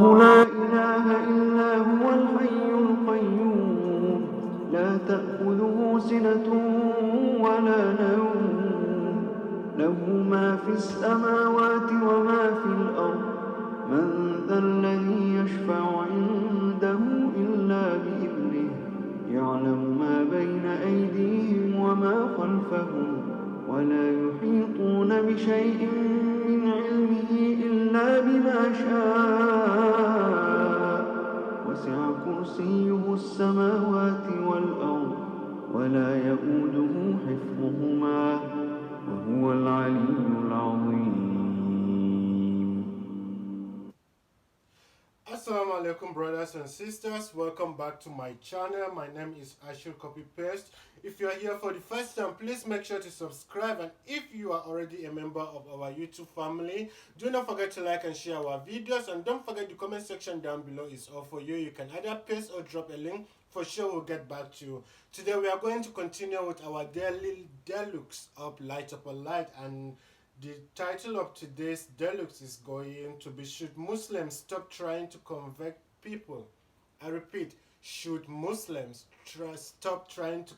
لا إله إلا هو الحي القيوم لا تأخذه سنة ولا نوم له ما في السماوات وما في الأرض من ذا الذي يشفع عنده إلا بإذنه يعلم ما بين أيديهم وما خلفهم ولا يحيطون بشيء من علمه إلا بما شاء وسع كرسيه السماوات والأرض ولا يؤوده حفظهما وهو العلي العظيم. Assalamu alaikum, brothers and sisters. Welcome back to my channel. My name is Ashur Copy Paste. If you are here for the first time, please make sure to subscribe, and if you are already a member of our YouTube family, do not forget to like and share our videos, and don't forget the comment section down below is all for you. You can either paste or drop a link. For sure we'll get back to you. Today we are going to continue with our daily deluxe of Light Up a Light, and the title of today's deluxe is going to be Should Muslims Stop Trying to Convert People? I repeat, should Muslims stop trying to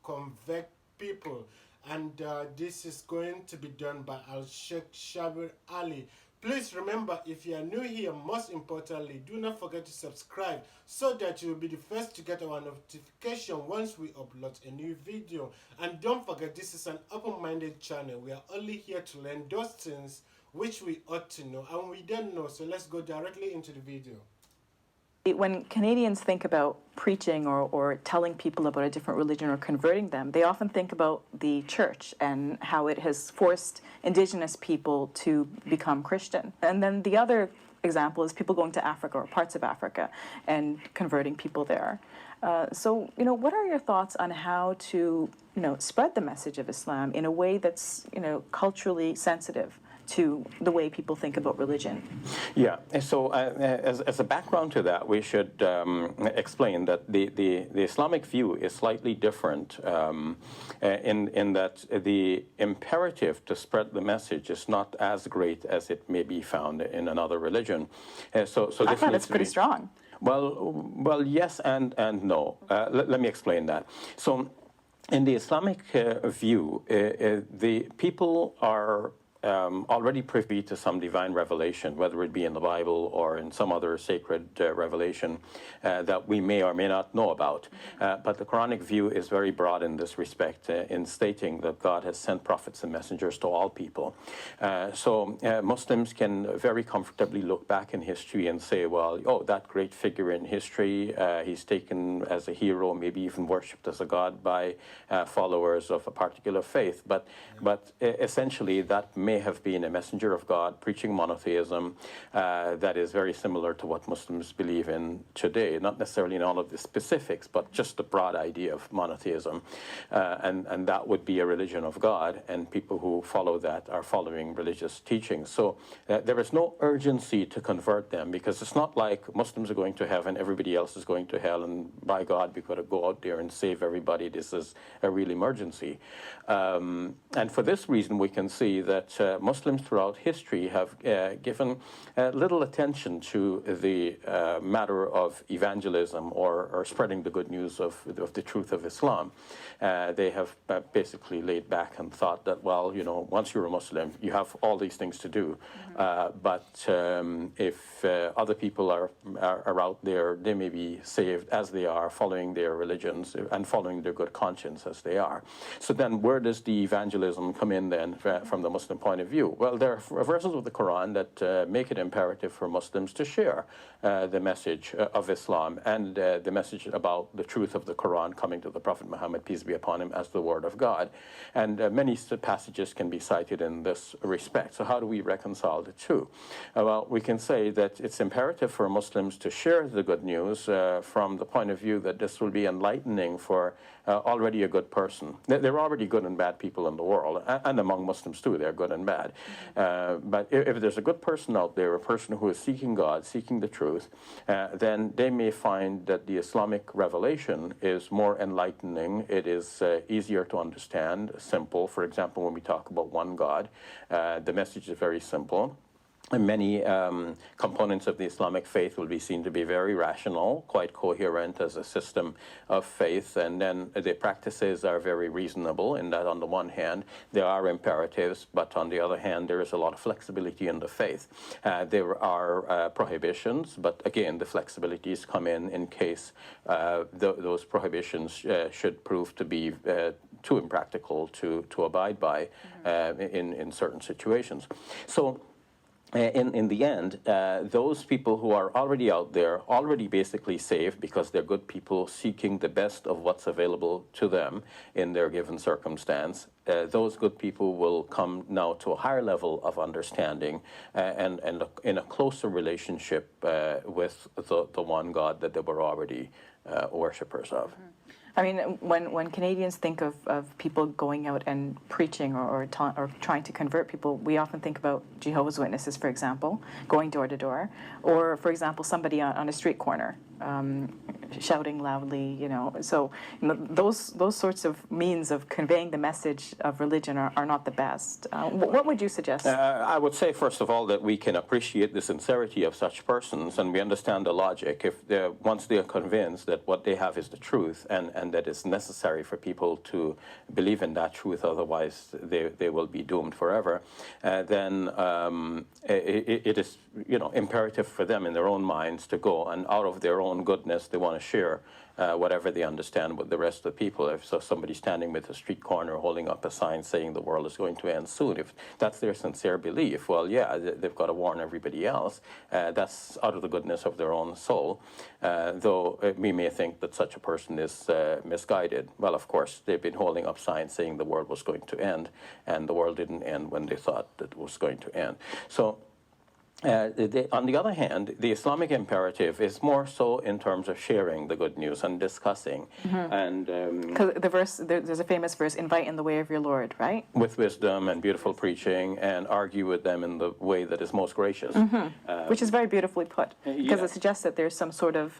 convert people? And this is going to be done by Sheikh Shabir Ally. Please remember, if you are new here, most importantly, do not forget to subscribe so that you will be the first to get our notification once we upload a new video. And don't forget, this is an open-minded channel. We are only here to learn those things which we ought to know and we don't know. So let's go directly into the video. When Canadians think about preaching or telling people about a different religion or converting them, they often think about the church and how it has forced Indigenous people to become Christian. And then the other example is people going to Africa or parts of Africa and converting people there. So, what are your thoughts on how to, spread the message of Islam in a way that's, culturally sensitive to the way people think about religion? Yeah, so as a background to that, we should explain that the Islamic view is slightly different in that the imperative to spread the message is not as great as it may be found in another religion. So I find it's pretty strong. Well, yes and no. Let me explain that. So in the Islamic view, the people are already privy to some divine revelation, whether it be in the Bible or in some other sacred revelation that we may or may not know about. But the Quranic view is very broad in this respect, in stating that God has sent prophets and messengers to all people. So Muslims can very comfortably look back in history and say, well, oh, that great figure in history, he's taken as a hero, maybe even worshipped as a god by followers of a particular faith. But essentially that may have been a messenger of God preaching monotheism that is very similar to what Muslims believe in today, not necessarily in all of the specifics, but just the broad idea of monotheism. And that would be a religion of God, and people who follow that are following religious teachings. So there is no urgency to convert them, because it's not like Muslims are going to heaven, everybody else is going to hell, and by God, we've got to go out there and save everybody. This is a real emergency. And for this reason, we can see that Muslims throughout history have given little attention to the matter of evangelism or spreading the good news of the truth of Islam. They have basically laid back and thought that, well, once you're a Muslim, you have all these things to do. But if other people are out there, they may be saved as they are, following their religions and following their good conscience as they are. So then where does the evangelism come in then from the Muslim point of view? Well, there are verses of the Quran that make it imperative for Muslims to share the message of Islam and the message about the truth of the Quran coming to the Prophet Muhammad, peace be upon him, as the word of God. And many passages can be cited in this respect. So how do we reconcile the two? Well, we can say that it's imperative for Muslims to share the good news from the point of view that this will be enlightening for already a good person. There are already good and bad people in the world, and among Muslims too, they're good and bad. But if there's a good person out there, a person who is seeking God, seeking the truth, then they may find that the Islamic revelation is more enlightening. It is easier to understand, simple. For example, when we talk about one God, the message is very simple. and many components of the Islamic faith will be seen to be very rational, quite coherent as a system of faith, and then the practices are very reasonable in that on the one hand there are imperatives, but on the other hand there is a lot of flexibility in the faith. There are prohibitions, but again the flexibilities come in case those prohibitions should prove to be too impractical to abide by in certain situations. So in the end, those people who are already out there, already basically saved because they're good people seeking the best of what's available to them in their given circumstance, those good people will come now to a higher level of understanding and in a closer relationship with the one God that they were already worshippers of. I mean, when Canadians think of people going out and preaching or trying to convert people, we often think about Jehovah's Witnesses, for example, going door to door, or, for example, somebody on a street corner shouting loudly, you know. So those sorts of means of conveying the message of religion are not the best. What would you suggest? I would say, first of all, that we can appreciate the sincerity of such persons, and we understand the logic. If once they are convinced that what they have is the truth, and that it's necessary for people to believe in that truth, otherwise they will be doomed forever, then it is, you know, imperative for them in their own minds to go, and out of their own goodness they want to share whatever they understand with the rest of the people. If so, somebody standing with a street corner holding up a sign saying the world is going to end soon, if that's their sincere belief, well, yeah, they've got to warn everybody else. That's out of the goodness of their own soul, though we may think that such a person is misguided. Well, of course, they've been holding up signs saying the world was going to end, and the world didn't end when they thought that it was going to end. So on the other hand, the Islamic imperative is more so in terms of sharing the good news and discussing. And Because there's a famous verse, invite in the way of your Lord, right? with wisdom and beautiful preaching, and argue with them in the way that is most gracious. Which is very beautifully put, because yeah. it suggests that there's some sort of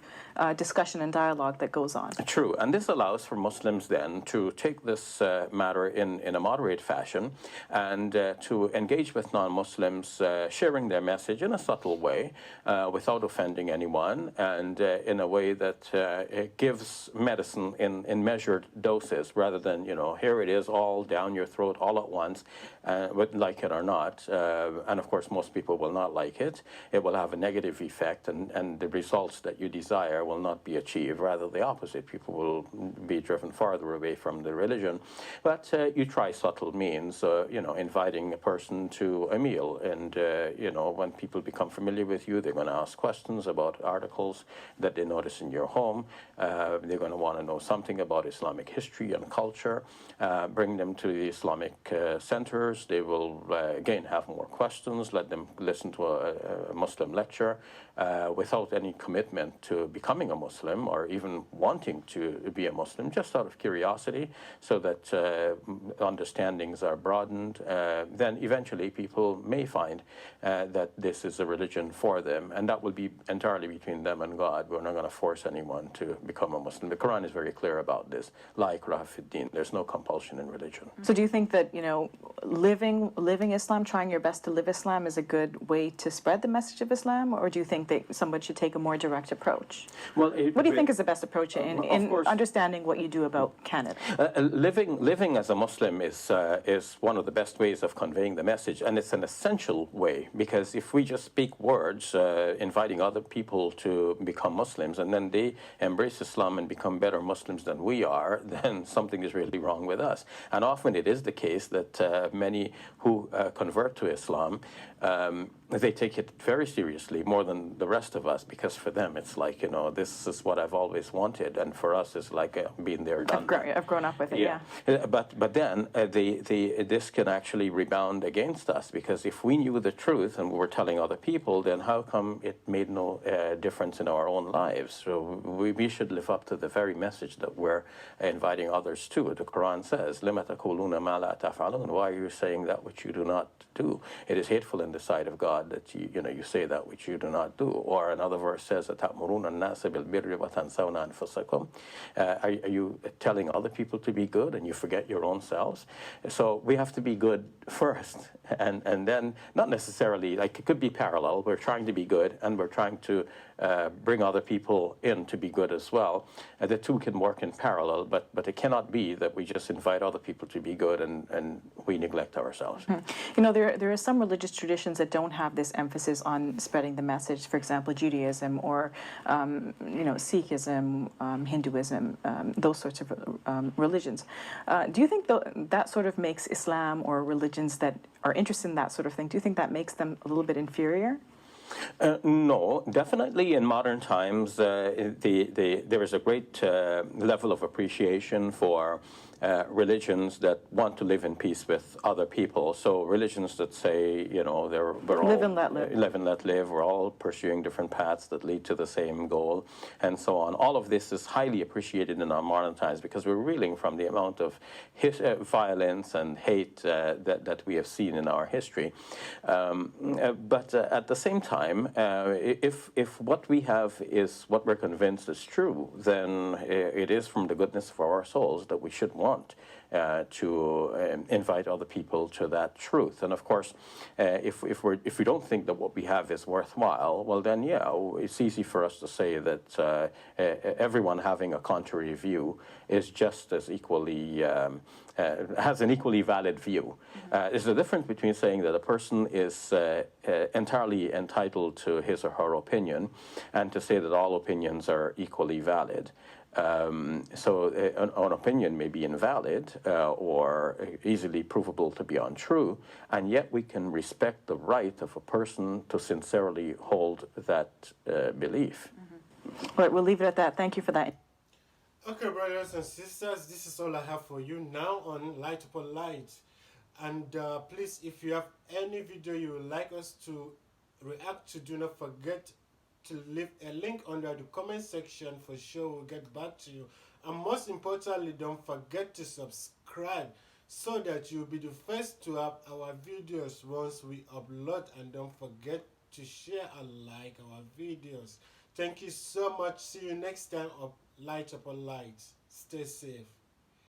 discussion and dialogue that goes on. True, and this allows for Muslims then to take this matter in a moderate fashion and to engage with non-Muslims, sharing their message in a subtle way, without offending anyone, and in a way that it gives medicine in measured doses, rather than, you know, here it is all down your throat all at once, like it or not. And of course, most people will not like it. It will have a negative effect, and the results that you desire will not be achieved. Rather, the opposite. People will be driven farther away from the religion. But you try subtle means, you know, inviting a person to a meal, and you know, when people become familiar with you, they're going to ask questions about articles that they notice in your home. They're going to want to know something about Islamic history and culture. Bring them to the Islamic centers. They will again have more questions. Let them listen to a Muslim lecture without any commitment to becoming a Muslim or even wanting to be a Muslim, just out of curiosity, so that understandings are broadened. Then eventually people may find that this is a religion for them, and that will be entirely between them and God. We're not going to force anyone to become a Muslim. The Quran is very clear about this. La ikraha fid din. There's no compulsion in religion. So do you think that, you know, living Islam, trying your best to live Islam is a good way to spread the message of Islam, or do you think that someone should take a more direct approach? Well, what do you think is the best approach in understanding what you do about Canada? Living as a Muslim is one of the best ways of conveying the message, and it's an essential way, because if we just speak words inviting other people to become Muslims, and then they embrace Islam and become better Muslims than we are, then something is really wrong with us. And often it is the case that many who convert to Islam, they take it very seriously, more than the rest of us, because for them it's like, you know, this is what I've always wanted, and for us it's like being there, done that. I've grown up with it, yeah. But then this can actually rebound against us, because if we knew the truth and we were telling other people, then how come it made no difference in our own lives? So we should live up to the very message that we're inviting others to. The Quran says, لِمَ تَقُولُونَ مَا لَا تَفْعَلُونَ. Why are you saying that which you do not do? It is hateful in the sight of God that you say that which you do not do. Or another verse says, أَتَأْمُرُونَ النَّاسَ بِالْبِرِّ وَتَنْسَوْنَ أَنفُسَكُمْ. Are you telling other people to be good and you forget your own selves? So we have to be good first, and then not necessarily, like, could be parallel. We're trying to be good, and we're trying to bring other people in to be good as well. The two can work in parallel, but it cannot be that we just invite other people to be good and we neglect ourselves. You know, there are some religious traditions that don't have this emphasis on spreading the message. For example, Judaism or Sikhism, Hinduism, those sorts of religions. Do you think that sort of makes Islam or religions that are interested in that sort of thing, do you think that makes them a little bit inferior? No, definitely in modern times, there is a great level of appreciation for religions that want to live in peace with other people. So religions that say, we're all live and let live. Live and let live. We're all pursuing different paths that lead to the same goal, and so on. All of this is highly appreciated in our modern times because we're reeling from the amount of violence and hate that we have seen in our history. But at the same time, if what we have is what we're convinced is true, then it is from the goodness of our souls that we should want to invite other people to that truth. And of course, if we don't think that what we have is worthwhile, well then, yeah, it's easy for us to say that everyone having a contrary view is just as equally has an equally valid view. There's a difference between saying that a person is entirely entitled to his or her opinion and to say that all opinions are equally valid. So an opinion may be invalid or easily provable to be untrue, and yet we can respect the right of a person to sincerely hold that belief. All right, we'll leave it at that. Thank you for that. Okay, brothers and sisters, this is all I have for you now on Light Upon Light. And please, if you have any video you would like us to react to, do not forget to leave a link under the comment section. For sure we'll get back to you, and most importantly, don't forget to subscribe so that you'll be the first to have our videos once we upload, and don't forget to share and like our videos. Thank you so much. See you next time of Light Upon Light. Stay safe.